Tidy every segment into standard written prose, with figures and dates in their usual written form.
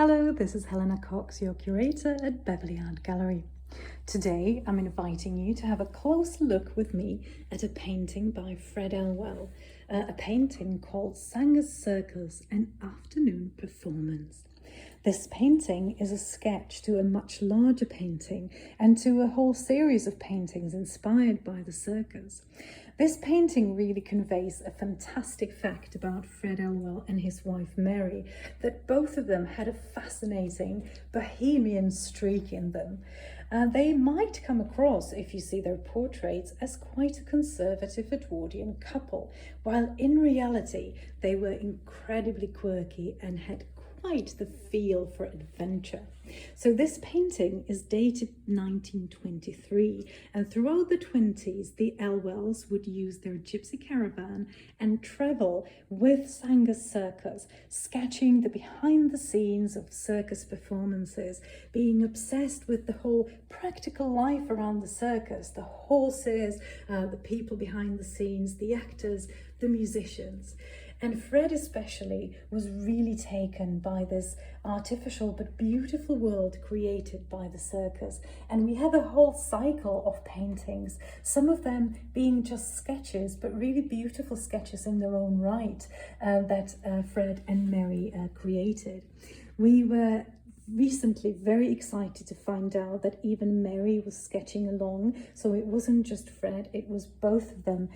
Hello, this is Helena Cox, your curator at Beverley Art Gallery. Today I'm inviting you to have a close look with me at a painting by Fred Elwell, a painting called Sanger's Circus, an Afternoon Performance. This painting is a sketch to a much larger painting and to a whole series of paintings inspired by the circus. This painting really conveys a fantastic fact about Fred Elwell and his wife Mary, that both of them had a fascinating bohemian streak in them. They might come across, if you see their portraits, as quite a conservative Edwardian couple, while in reality they were incredibly quirky and had quite the feel for adventure. So this painting is dated 1923, and throughout the 20s the Elwells would use their gypsy caravan and travel with Sanger's Circus, sketching the behind the scenes of circus performances, being obsessed with the whole practical life around the circus, the horses, the people behind the scenes, the actors, the musicians. And Fred especially was really taken by this artificial but beautiful world created by the circus. And we have a whole cycle of paintings, some of them being just sketches, but really beautiful sketches in their own right, that Fred and Mary created. We were recently very excited to find out that even Mary was sketching along, so it wasn't just Fred, it was both of them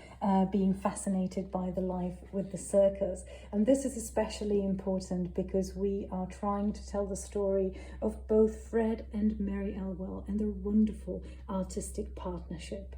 being fascinated by the life with the circus. And this is especially important because we are trying to tell the story of both Fred and Mary Elwell and their wonderful artistic partnership.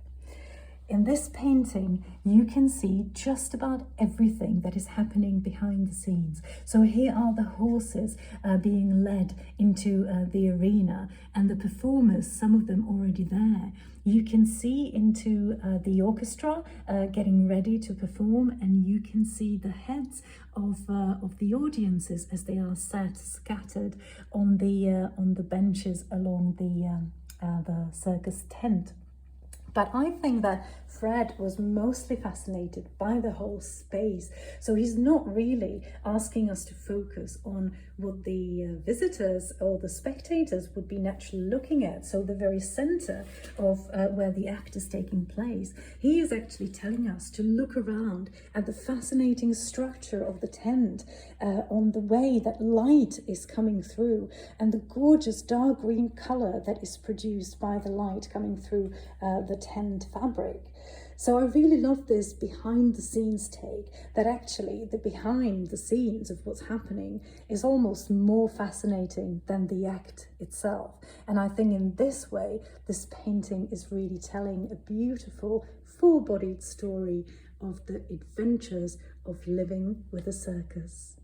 In this painting, you can see just about everything that is happening behind the scenes. So here are the horses being led into the arena, and the performers, some of them already there. You can see into the orchestra getting ready to perform, and you can see the heads of the audiences as they are scattered on the benches along the circus tent. But I think that Fred was mostly fascinated by the whole space. So he's not really asking us to focus on what the visitors or the spectators would be naturally looking at. So the very center of where the act is taking place. He is actually telling us to look around at the fascinating structure of the tent, on the way that light is coming through, and the gorgeous dark green color that is produced by the light coming through the tent fabric. So I really love this behind the scenes take, that actually the behind the scenes of what's happening is almost more fascinating than the act itself. And I think in this way, this painting is really telling a beautiful, full-bodied story of the adventures of living with a circus.